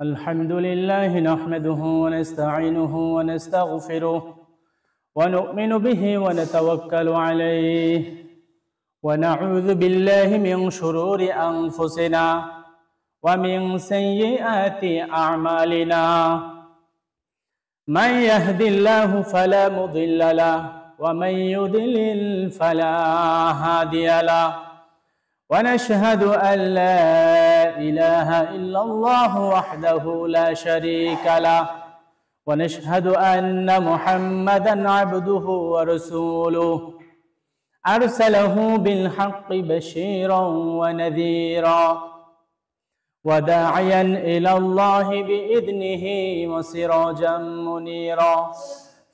الحمد لله نحمده ونستعينه ونستغفره ونؤمن به ونتوكل عليه ونعوذ بالله من شرور أنفسنا ومن سيئات أعمالنا من يهد الله فلا مضل له ومن يضلل فلا هادي له ونشهد أن لا إله إلا الله وحده لا شريك له ونشهد أن محمدًا عبده ورسوله أرسله بالحق بشيرًا ونذيرًا وداعيًا إلى الله بإذنه وسراجًا منيرًا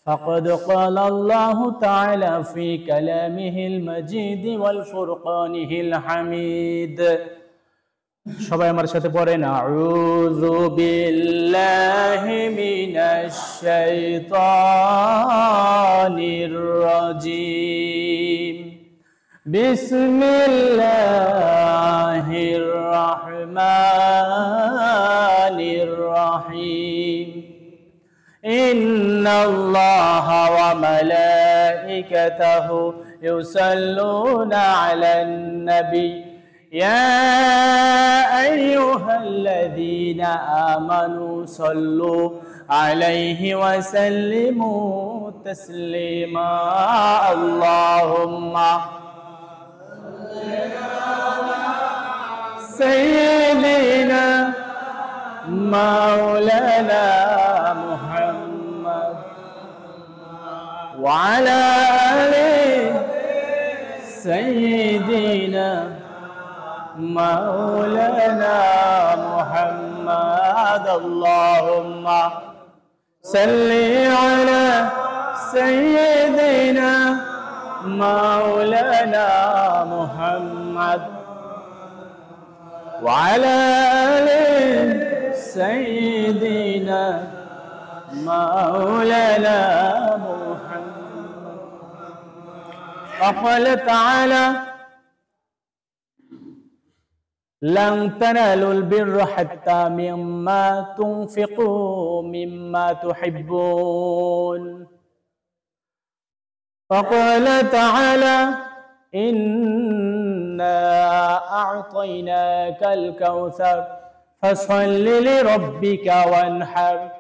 فقد قال الله تعالى في كلامه المجيد والفرقانه الحميد সবাই আমার সাথে পড়েন আউযু বিল্লাহি মিনাশ শাইতানির রাজীম বিসমিল্লাহির রহমানির রহিম إن الله وملائكته يصلون على النبي يا أيها الذين آمنوا صلوا عليه وسلموا تسليما اللهم سيدنا مولانا محمد وعلى آله سيدنا مولانا محمد اللهم صل على سيدنا مولانا محمد وعلى آله سيدنا مولانا محمد وقال تعالى لن تنالوا البر حتى مما تنفقوا مما تحبون وقال تعالى إنا أعطيناك الكوثر فصل لربك وانحر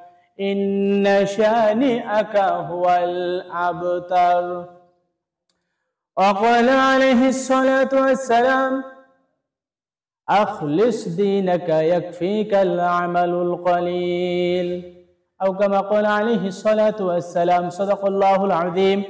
إن شانئك هو الأبتر وقال عليه الصلاة والسلام أخلص دينك يكفيك العمل القليل أو كما قال عليه الصلاة والسلام صدق الله العظيم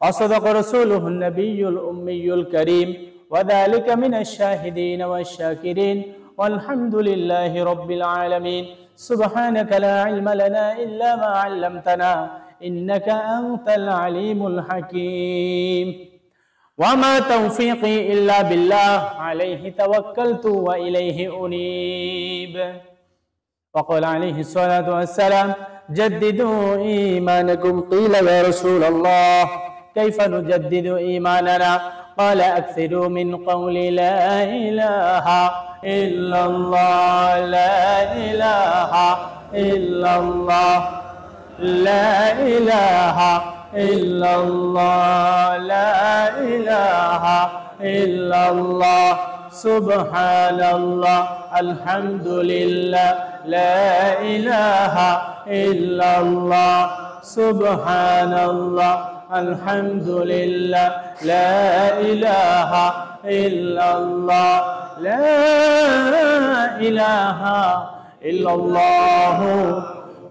وصدق رسوله النبي الأمي الكريم وذلك من الشاهدين والشاكرين والحمد لله رب العالمين سبحانك لا علم لنا إلا ما علمتنا إنك أنت العليم الحكيم وما توفيقي إلا بالله عليه توكلت وإليه أنيب وقال عليه الصلاة والسلام جددوا إيمانكم قيل يا رسول الله كيف نجدد إيماننا قال أكثروا من قول لا إله إلا الله لا إله إلا الله لا إله إلا الله لا إله إلا الله سبحان الله الحمد لله لا إله إلا الله سبحان الله الحمد لله لا إله إلا الله لا إله إلا الله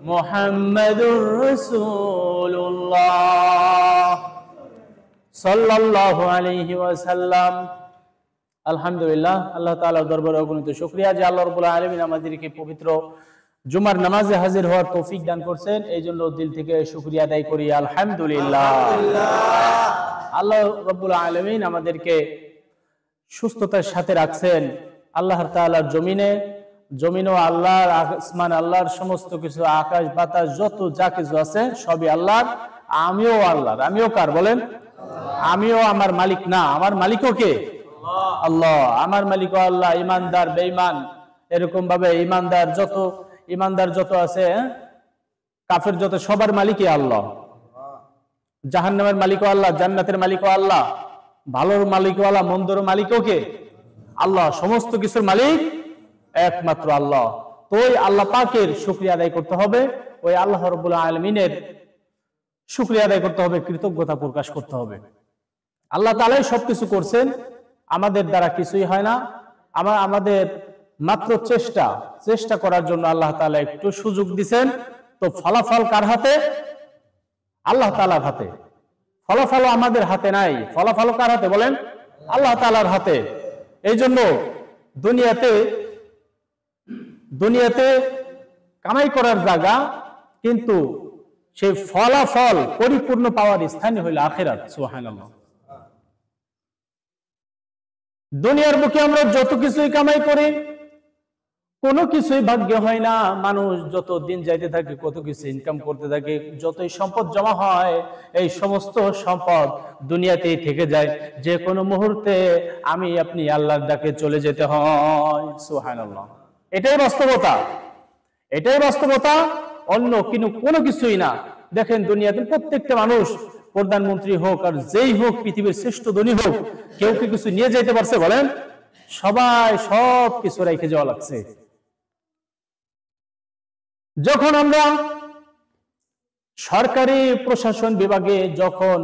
محمد رسول الله صلى الله عليه وسلم আলহামদুলিল্লাহ আল্লাহ তাআলার দরবারে অগণিত শুকরিয়া যে আল্লাহ রাব্বুল আলামিন আমাদেরকে পবিত্র জুমার নামাজে হাজির হওয়ার তৌফিক দান করছেন এই জন্য দিল থেকে শুকরিয়া আদায় করি আলহামদুলিল্লাহ আল্লাহ রাব্বুল আলামিন আমাদেরকে সুস্থতার সাথে রাখছেন আল্লাহ তাআলার জমিনও আল্লাহর আসমান আল্লাহর সমস্ত কিছু আকাশ বাতাস যত যা কিছু আছে সবই আল্লাহর আমিও আল্লাহর আমিও কার বলেন আমিও আমার মালিক না আমার মালিকও কে আল্লাহ, আমার মালিকও আল্লাহ, ইমানদার বেঈমান এরকম ভাবে ইমানদার যত আছে, কাফের যত, সবার মালিকই আল্লাহ। জাহান্নামের মালিকও আল্লাহ, জান্নাতের মালিকও আল্লাহ, ভালোর মালিকও আল্লাহ, মন্দর মালিকও কে? আল্লাহ। সমস্ত কিছুর মালিক একমাত্র আল্লাহ। তো ওই আল্লাহ পাকের শুকরিয়া আদায় করতে হবে, ওই আল্লাহ রাব্বুল আলামিনের শুকরিয়া আদায় করতে হবে, কৃতজ্ঞতা প্রকাশ করতে হবে। আল্লাহ তাআলাই সবকিছু করছেন, আমাদের দ্বারা কিছুই হয় না। আমাদের মাত্র চেষ্টা করার জন্য আল্লাহ তাআলা একটু সুযোগ দিবেন। তো ফলাফল কার হাতে? আল্লাহ তাআলার হাতে। ফলাফল আমাদের হাতে নাই। ফলাফল কার হাতে বলেন? আল্লাহ তাআলার হাতে। এই জন্য দুনিয়াতে কামাই করার জায়গা, কিন্তু সেই ফলাফল পরিপূর্ণ পাওয়ার স্থান হইল আখিরাত। সুবহানাল্লাহ। দুনিয়ার বুকে আমরা যত কিছুই কামাই করি, কোনো কিছুই ভাগ্য হয় না। মানুষ যত দিন যাইতে থাকে, কত কিছু ইনকাম করতে থাকে, যতই সম্পদ জমা হয়, এই সমস্ত সম্পদ দুনিয়াতেই থেকে যায়। যে কোনো মুহূর্তে আমি আপনি আল্লাহর ডাকে চলে যেতে হয়। সুবহানাল্লাহ। এটাই বাস্তবতা, অন্য কোনো কিছুই না। দেখেন দুনিয়াতে প্রত্যেকটা মানুষ, প্রধানমন্ত্রী হোক আর যেই হোক, পৃথিবীর শ্রেষ্ঠ ধনী হোক, কেউ কি কিছু নিয়ে যেতে পারছে বলেন? সবাই সব কিছু রেখে যাওয়া লাগছে। যখন আমরা সরকারি প্রশাসন বিভাগে যখন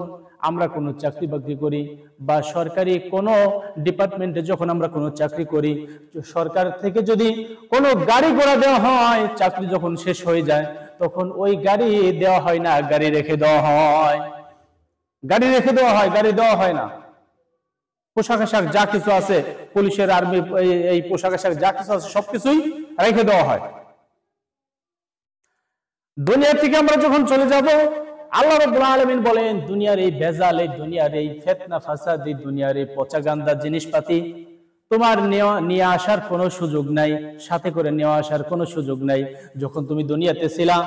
আমরা কোনো চাকরি বাকরি করি, বা সরকারি কোনো ডিপার্টমেন্টে যখন আমরা কোনো চাকরি করি, সরকার থেকে যদি কোনো গাড়ি ঘোড়া দেওয়া হয়, চাকরি যখন শেষ হয়ে যায়, তখন ওই গাড়ি দেওয়া হয় না, গাড়ি রেখে দেওয়া হয়। গাড়ি দেওয়া হয় না। পোশাক আশাক যা কিছু আছে, পুলিশের, আর্মি, এই পোশাক আশাক যা কিছু আছে সবকিছুই রেখে দেওয়া হয়। দুনিয়া থেকে আমরা যখন চলে যাব, আল্লাহ রাব্বুল আলামিন বলেন, দুনিয়ার এই ভেজাল, এই দুনিয়ার এই ফিতনা ফাসাদ, এই দুনিয়ার এই পচাগান্দা জিনিসপাতি তোমার নিয়ে আসার কোনো সুযোগ নাই, সাথে করে নিয়ে আসার কোনো সুযোগ নাই। যখন তুমি দুনিয়াতে ছিলা,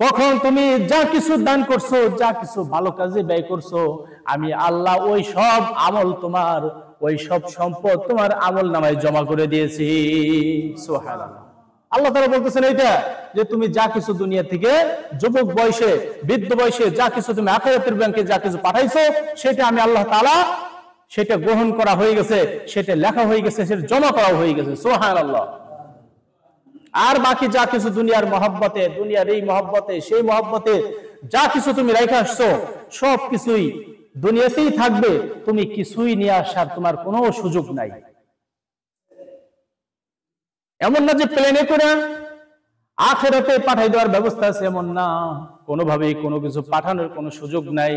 তখন তুমি যা কিছু দান করছো, যা কিছু ভালো কাজে ব্যয় করছো, আমি আল্লাহ ওই সব আমল, তোমার ওই সব সম্পদ তোমার আমল নামায় জমা করে দিয়েছি। সুবহানাল্লাহ। আল্লাহ তাআলা বলতেছেন এইটা, যে তুমি যা কিছু দুনিয়া থেকে যুবক বয়সে, বৃদ্ধ বয়সে যা কিছু তুমি আখিরাতের ব্যাংকে যা কিছু পাঠাইছো, সেটা আমি আল্লাহ তাআলা সেটা গ্রহণ করা হয়ে গেছে, সেটা লেখা হয়ে গেছে, সেটা জমা করা হয়ে গেছে। সুবহানাল্লাহ। আর বাকি যা কিছু দুনিয়ার মহব্বতে, দুনিয়ার এই মহব্বতে, সেই মহব্বতে যা কিছু তুমি রেখে আসছো, সব কিছুই দুনিয়াতেই থাকবে, তুমি কিছুই নিয়ে আসার তোমার কোনো সুযোগ নাই। এমন না যে প্লেনে করে আখিরাতে পাঠাই দেওয়ার ব্যবস্থা আছে, এমন না। কোনোভাবেই কোনো কিছু পাঠানোর কোনো সুযোগ নাই।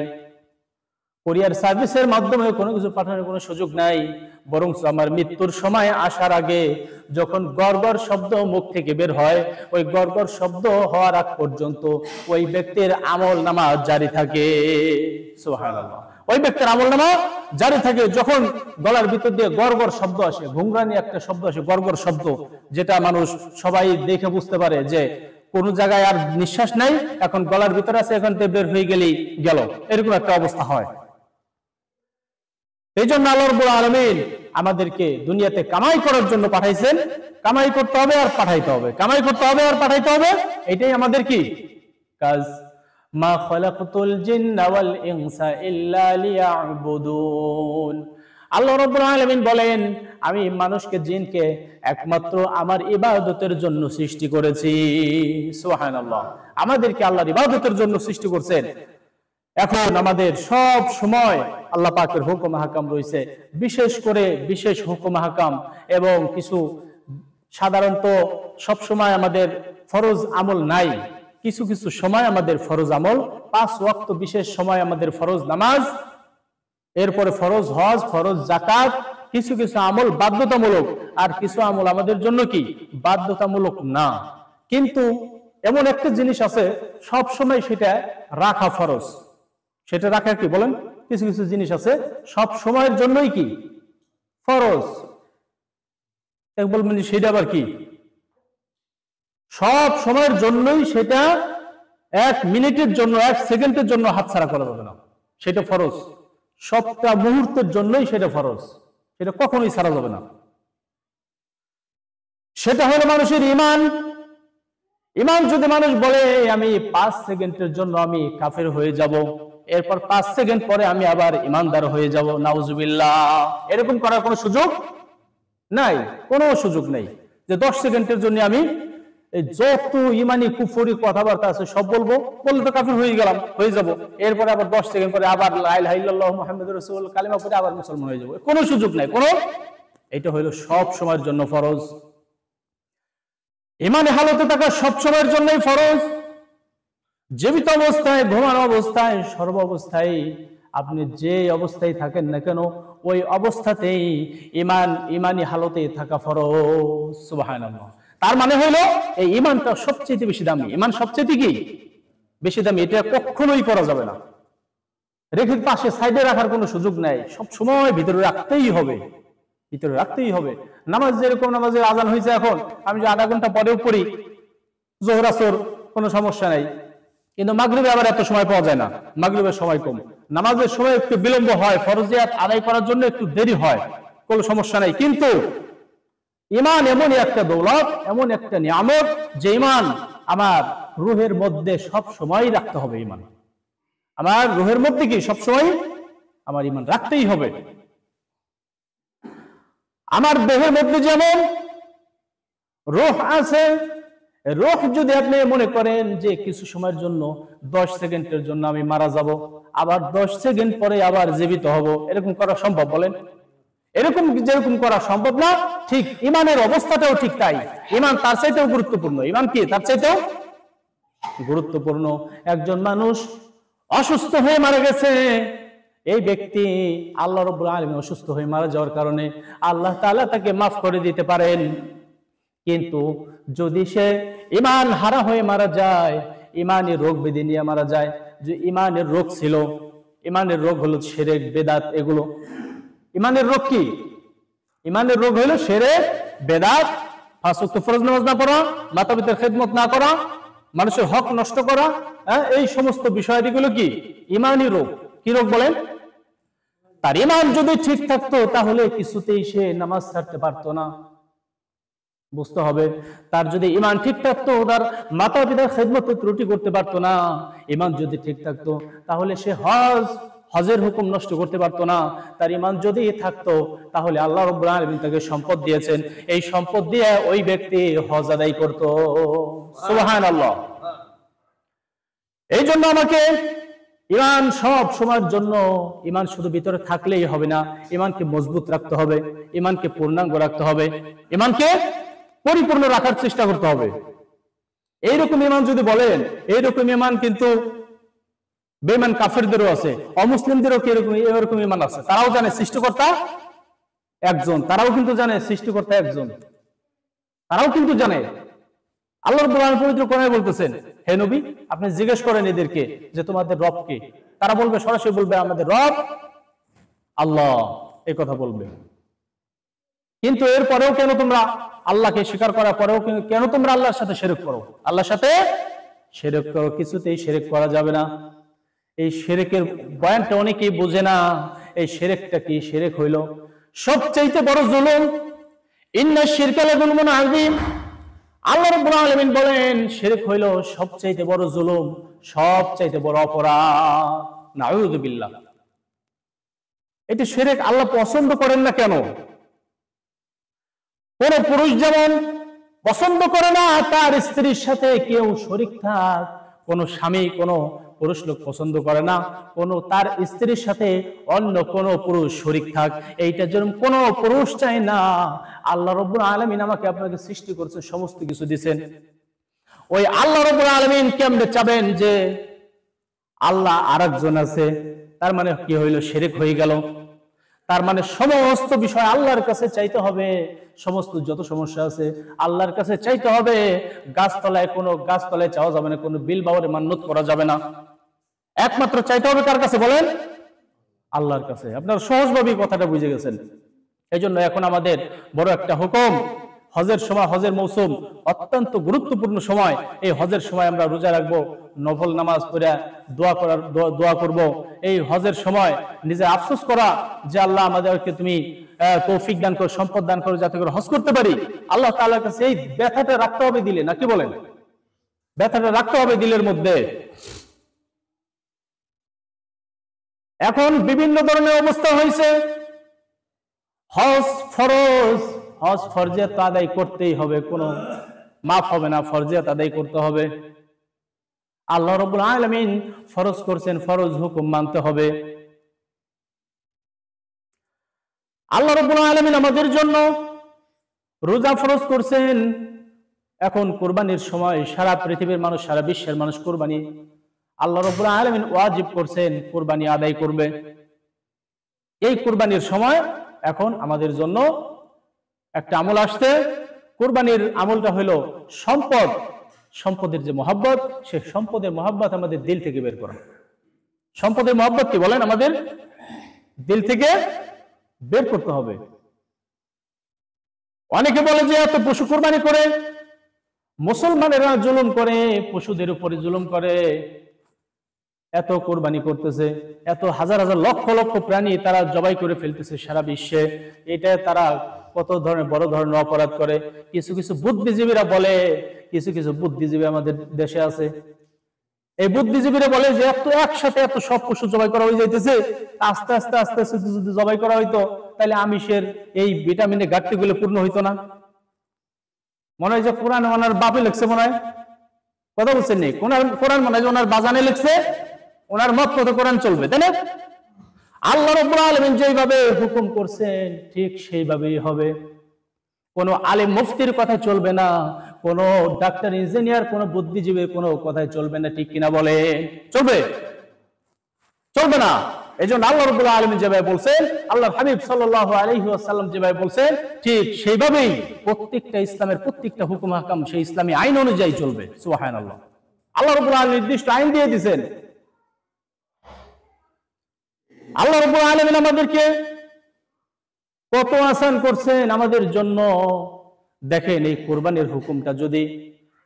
কুরিয়ার সার্ভিসের মাধ্যমে কোনো কিছু পাঠানোর কোনো সুযোগ নাই। বরং আমার মৃত্যুর সময় আসার আগে যখন গড়গড় শব্দ মুখ থেকে বের হয়, ওই গড়গড় শব্দ হওয়ার আগ পর্যন্ত ওই ব্যক্তির আমল নামা জারি থাকে। সুবহানাল্লাহ। ওই ব্যক্তির আমল নামা জারি থাকে। যখন গলার ভিতর দিয়ে গড়গড় শব্দ আসে, ঘুংরানি একটা শব্দ আসে, গড়গড় শব্দ, যেটা মানুষ সবাই দেখে বুঝতে পারে যে কোন জায়গায় আর নিঃশ্বাস নাই, এখন গলার ভিতরে আছে, এখন বের হয়ে গেলেই গেল, এরকম একটা অবস্থা হয়। এই জন্য আল্লাহ রাব্বুল আলামিন আমাদেরকে দুনিয়াতে কামাই করার জন্য পাঠাইছেন। কামাই করতে হবে আর পাঠাইতে হবে, কামাই করতে হবে আর পাঠাইতে হবে, এটাই আমাদের কি কাজ। মা খালাকাতুল জিন্না ওয়াল ইনসা ইল্লা লিয়াবুদুন। আল্লাহ রাব্বুল আলামিন বলেন, আমি মানুষকে, জিনকে একমাত্র আমার ইবাদতের জন্য সৃষ্টি করেছি। সুবহানাল্লাহ। আমাদেরকে আল্লাহর ইবাদতের জন্য সৃষ্টি করছেন। এখন আমাদের সব সময় আল্লাহ পাকের হুকুম হাকাম রয়েছে, বিশেষ করে বিশেষ হুকুম হাকাম, এবং কিছু সাধারণত সব সময় আমাদের ফরজ আমল নাই। কিছু কিছু সময় আমাদের ফরজ আমল, 5 ওয়াক্ত, বিশেষ সময় আমাদের ফরজ নামাজ, এরপরে ফরজ হজ, ফরজ যাকাত, কিছু কিছু আমল বাধ্যতামূলক, আর কিছু আমল আমাদের জন্য কি বাধ্যতামূলক না। কিন্তু এমন একটা জিনিস আছে সব সময় সেটা রাখা ফরজ। সেটা রাখা কি বলেন? কিছু কিছু জিনিস আছে সব সময়ের জন্যই কি ফরজ। বলবেন সেটা আবার কি? সব সময়ের জন্যই সেটা 1 মিনিটের জন্য, 1 সেকেন্ডের জন্য হাতছাড়া করা যাবে না, সেটা ফরজ। সবটা মুহূর্তের জন্যই সেটা ফরজ। সেটা কখনোই ছাড়া যাবে না। সেটা হলো মানুষের ঈমান। ঈমান যদি মানুষ বলে আমি 5 সেকেন্ডের জন্য আমি কাফের হয়ে যাব, এরপর 5 সেকেন্ড পরে আমি আবার ঈমানদার হয়ে যাব, নাউজুবিল্লাহ, এরকম করার কোনো সুযোগ নাই, কোনো সুযোগ নেই যে 10 সেকেন্ডের জন্য আমি যত ইমানি কুফরি কথাবার্তা আছে সব বলবো, বললে তো কাফের হয়ে গেলাম, হয়ে যাব, এরপরে আবার 10 সেকেন্ড পরে আবার লা ইলাহা ইল্লাল্লাহু মুহাম্মাদুর রাসূলুল্লাহ কালিমা পড়ে আবার মুসলমান হয়ে যাব, কোনো সুযোগ নাই, কোনো। এটা হলো সব সময়ের জন্য ফরজ। ইমানে হালতে থাকা সব সময়ের জন্যই ফরজ। জীবিত অবস্থায়, ঘুমানো অবস্থায়, সর্ব অবস্থায়, আপনি যে অবস্থায় থাকেন না কেন ওই অবস্থাতেই ইমানি হালতে থাকা ফরজ। সুবহানাল্লাহ। তার মানে হলো এই ইমানটা সবচেয়ে বেশি দামি। ইমান সবচেয়ে কি বেশি দামি, এটা কখনোই করা যাবে না। রেখে পাশে সাইডে রাখার কোনো সুযোগ নাই, সব সময় ভিতরে রাখতেই হবে, ভিতরে রাখতেই হবে। নামাজ যেরকম নামাজের আজান হয়েছে এখন, আমি যে আধা ঘন্টা পরেও পড়ি জোহর আসর, কোনো সমস্যা নাই, কিন্তু মাগরিবে আবার এত সময় পাওয়া যায় না, মাগরিবের সময় কম, নামাজের সময় একটু বিলম্ব হয়, ফরজিয়াত আদায় করার জন্য একটু দেরি হয়, কোনো সমস্যা নাই। কিন্তু ঈমান এমনই একটা দৌলত, এমন একটা নিয়ামত যে ঈমান আমার রূহের মধ্যে সব সময় রাখতে হবে। ঈমান আমার রূহের মধ্যে কি সব সময় আমার ঈমান রাখতেই হবে। আমার দেহের মধ্যে যেমন রূহ আছে, রূহ যদি আপনি মনে করেন যে কিছু সময়ের জন্য 10 সেকেন্ডের জন্য আমি মারা যাব, আবার 10 সেকেন্ড পরে আবার জীবিত হব, এরকম করা সম্ভব? বলেন। এরকম যেরকম করা সম্ভব না, ঠিক ঈমানের অবস্থাটাও ঠিক তাই। ঈমান তার চাইতেও গুরুত্বপূর্ণ। ঈমান কি তার চাইতেও গুরুত্বপূর্ণ। একজন মানুষ অসুস্থ হয়ে মারা গেছে, এই ব্যক্তি আল্লাহ রাব্বুল আলামিন অসুস্থ হয়ে মারা যাওয়ার কারণে আল্লাহ তাআলা তাকে মাফ করে দিতে পারেন। কিন্তু যদি সে ঈমান হারা হয়ে মারা যায়, ঈমানের রোগ ব্যাধি নিয়ে মারা যায়, যে ঈমানের রোগ ছিল, ঈমানের রোগ হলো শিরক বেদাত, এগুলো ঈমানের রোগ কি? ঈমানের রোগ হলো শিরক বেদাত, পাঁচ ওয়াক্ত ফরজ নামাজ না পড়া, মাতা-পিতার খেদমত না করা, মানুষের হক নষ্ট করা, এই সমস্ত বিষয়গুলো কি ঈমানি রোগ। কি রোগ বলেন? তার ঈমান যদি ঠিক থাকতো তাহলে কিছুতেই সে নামাজ ছাড়তে পারতো না। বুঝতে হবে, তার যদি ঈমান ঠিক থাকতো তার মাতা পিতার খেদমতে ত্রুটি করতে পারতো না। ঈমান যদি ঠিক থাকতো তাহলে সে হজের হুকুম নষ্ট করতে পারতো না। তার ঈমান যদি থাকতো তাহলে আল্লাহ রাব্বুল আলামিন তাকে সম্পদ দিয়েছেন, এই সম্পদ দিয়ে ওই ব্যক্তি হজ আদায় করতো। সুবহানাল্লাহ। এই জন্য আমাকে ঈমান সব সময়ের জন্য, ঈমান শুধু ভিতরে থাকলেই হবে না, ঈমানকে মজবুত রাখতে হবে, ঈমানকে পূর্ণাঙ্গ রাখতে হবে, ঈমানকে পরিপূর্ণ রাখার চেষ্টা করতে হবে। এইরকম ঈমান যদি বলেন, এইরকম ঈমান কিন্তু বেঈমান কাফেরদেরও আছে, অমুসলিমদেরও কি এরকম ঈমান আছে। তারাও জানে সৃষ্টিকর্তা একজন, তারাও কিন্তু জানে সৃষ্টিকর্তা একজন, তারাও কিন্তু জানে। আল্লাহ রাব্বুল আলামিন পবিত্র কোরআনে বলতেছেন, হে নবী আপনি জিজ্ঞেস করেন এদেরকে যে তোমাদের রব কে? তারা বলবে, সরাসরি বলবে আমাদের রব আল্লাহ, এই কথা বলবে। কিন্তু এরপরেও কেন তোমরা আল্লাহকে স্বীকার করার পরেও কেন তোমরা আল্লাহর সাথে শিরক করো? আল্লাহর সাথে শিরক করো, কিছুতেই শিরক করা যাবে না। এই শিরকের বয়ানটা অনেকেই বোঝে না। এই শিরকটা কি? শিরক হইল সবচাইতে বড় জুলুম। ইন্না শিরকা লাযুলমুন আযীম। আল্লাহ রাব্বুল আলামিন বলেন শিরক হইল সবচাইতে বড় জুলুম, সবচাইতে বড় অপরাধ। নাউযু বিল্লাহ। এটা শিরক আল্লাহ পছন্দ করেন না কেন? কোন পুরুষ যেমন পছন্দ করে না তার স্ত্রীর সাথে কেউ শরীক থাক, কোন স্বামী কোন পুরুষ লোক পছন্দ করে না কোন তার স্ত্রীর সাথে অন্য কোন পুরুষ শরীক থাক, এইটা যেরকম কোন পুরুষ চায় না। আল্লাহ রাব্বুল আলামিন আমাকে আপনাকে সৃষ্টি করেছেন, সমস্ত কিছু দিয়েছেন, ওই আল্লাহ রাব্বুল আলামিন কেমনে চাবেন যে আল্লাহ আরেকজন আছে? তার মানে কি হইল? শিরক হয়ে গেল। তার মানে সমস্ত বিষয় আল্লাহর কাছে চাইতে হবে, সমস্ত যত সমস্যা আছে আল্লাহর কাছে চাইতে হবে। গাছতলায় চাওয়া যাবে না, কোনো বিল বাওয়ারে মান্নত করা যাবে না, একমাত্র চাইতে হবে কার কাছে বলেন? আল্লাহর কাছে। আপনারা সহজভাবে কথাটা বুঝে গেছেন। এই জন্য এখন আমাদের বড় একটা হুকুম, হজের সময়, হজের মৌসুম অত্যন্ত গুরুত্বপূর্ণ সময়। এই হজের সময় আমরা রোজা রাখবো, নফল নামাজ পড়ে দোয়া করব। এই হজের সময় নিজে আফসোস করা যে আল্লাহ আমাদেরকে তুমি তৌফিক দান করো, সম্পদ দান করো, যাতে করে হজ করতে পারি। আল্লাহ তাআলার কাছে এই ব্যথাটা রাখতে হবে দিলে, নাকি বলেন? ব্যথাটা রাখতে হবে দিলের মধ্যে। এখন বিভিন্ন ধরনের অবস্থা হয়েছে। হজ ফরজ, হজ ফরজিয়াত আদায় করতেই হবে, কোনো মাফ হবে না, ফরজিয়াত আদায় করতে হবে। আল্লাহ রাব্বুল আলামিন ফরজ করছেন, ফরজ হুকুম মানতে হবে। আল্লাহ রাব্বুল আলামিন আমাদের জন্য রোজা ফরজ করছেন। এখন কুরবানির সময় সারা পৃথিবীর মানুষ, সারা বিশ্বের মানুষ কুরবানি আল্লাহ রাব্বুল আলামিন ওয়াজিব করছেন, কুরবানি আদায় করবে। এই কুরবানির সময় এখন আমাদের জন্য একটা আমল আসছে। কুরবানির আমলটা হলো সম্পদ, সম্পদের যে মহব্বত, সে সম্পদের মহব্বত আমাদের দিল থেকে বের করা। সম্পদের মহব্বত কি বলেন? আমাদের দিল থেকে বের করতে হবে। অনেকে বলে যে এত পশু কুরবানি করে, মুসলমানেরা জুলুম করে, পশুদের উপরে জুলুম করে, এত কোরবানি করতেছে, এত হাজার হাজার লক্ষ লক্ষ প্রাণী তারা জবাই করে ফেলতেছে সারা বিশ্বে। এটা তারা কত ধরনের বড় ধরনের অপরাধ করে। কিছু কিছু বুদ্ধিজীবীরা বলে, কিছু কিছু বুদ্ধিজীবী আমাদের দেশে আছে, এই বুদ্ধিজীবীরা বলে যে এত একসাথে এত সব পশু জবাই করা হয়ে যাইতেছে, আস্তে আস্তে আস্তে আস্তে যদি জবাই করা হইতো তাহলে আমিষের এই ভিটামিনের ঘাটতি গুলো পূর্ণ হইতো না। মনে হয় যে কোরআন ওনার বাপে লিখছে, মনে হয়, কথা বলছেন নি? কোরআন মনে হয় যে ওনার বাজানে লিখছে, ওনার মত মতো কোরআন চলবে, তাই না? আল্লাহ রাব্বুল আলামিন যেভাবে হুকুম করছেন ঠিক সেইভাবেই হবে। কোন আলেম মুফতির কথা চলবে না, কোন ডাক্তার, ইঞ্জিনিয়ার, কোন বুদ্ধিজীবীর কোন কথাই চলবে না, ঠিক কিনা বলে? চলবে? চলবে না। এই জন্য আল্লাহ রাব্বুল আলামিন যেভাবে বলছেন, আল্লাহর হাবিব সাল্লাল্লাহু আলাইহি ওয়াসাল্লাম যেভাবে বলছেন, ঠিক সেইভাবেই প্রত্যেকটা ইসলামের প্রত্যেকটা হুকুম হাকাম সেই ইসলামী আইন অনুযায়ী চলবে। সুবহানাল্লাহ। আল্লাহ রাব্বুল আলামিন নির্দিষ্ট আইন দিয়ে দিয়েছেন। আল্লাহ রাব্বুল আলামিন আমাদেরকে কত আসান করছেন আমাদের জন্য। দেখেন, এই কুরবানির হুকুমটা যদি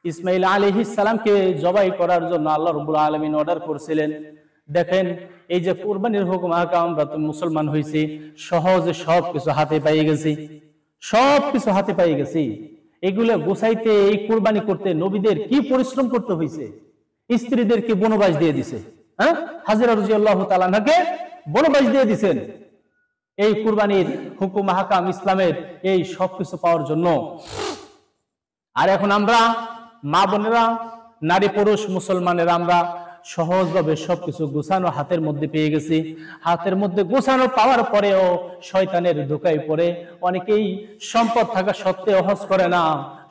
ইসমাইল আলাইহিস সালামকে জবাই করার জন্য আল্লাহ রাব্বুল আলামিন অর্ডার করেছিলেন, দেখেন এই যে কুরবানির হুকুম আহকাম, আমরা তো মুসলমান হইছি, সহজে সবকিছু হাতে পেয়ে গেছি, সবকিছু হাতে পেয়ে গেছি। এগুলো গোছাইতে, এই কুরবানি করতে নবীদের কি পরিশ্রম করতে হয়েছে। স্ত্রীদেরকে বনবাস দিয়ে দিছে, হ্যাঁ, হাজেরা রাদিয়াল্লাহু তাআলা আনহাকে বনবাস দিয়ে দিছেন এই কুরবানির হুকুম হাকাম ইসলামের এই সবকিছু পাওয়ার জন্য। আর এখন আমরা মা বোনেরা, নারী পুরুষ মুসলমানেরা আমরা সহজভাবে সবকিছু গোছানো হাতের মধ্যে পেয়ে গেছি। হাতের মধ্যে গোছানো পাওয়ার পরেও শয়তানের ধোঁকায় পড়ে অনেকেই সম্পদ থাকা সত্ত্বেও হজ করে না,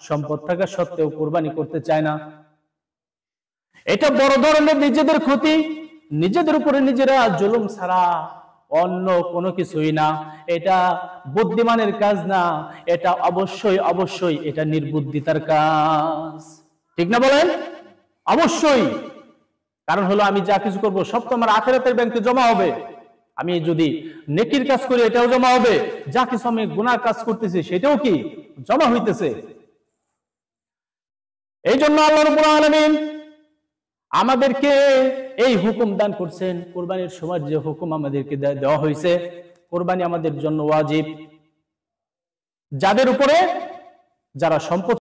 সম্পদ থাকা সত্ত্বেও কুরবানি করতে চায় না। এটা বড় ধরনের নিজেদের ক্ষতি, নিজেদের উপরে নিজেরা জুলুম ছাড়া অন্য কোনো কিছুই না। এটা বুদ্ধিমানের কাজ না, এটা অবশ্যই অবশ্যই এটা নির্বুদ্ধিতার কাজ, ঠিক না বলেন? অবশ্যই। কারণ হলো আমি যা কিছু করবো সব তো আমার আখিরাতের ব্যাংকে জমা হবে। আমি যদি নেকির কাজ করি এটাও জমা হবে, যা কিছু আমি গুনার কাজ করতেছি সেটাও কি জমা হইতেছে। এই জন্য আল্লাহ রাব্বুল আলামিন আমাদেরকে এই হুকুম দান করছেন। কুরবানির সময় যে হুকুম আমাদেরকে দেওয়া হয়েছে, কুরবানি আমাদের জন্য ওয়াজিব। যাদের উপরে, যারা সম্পদ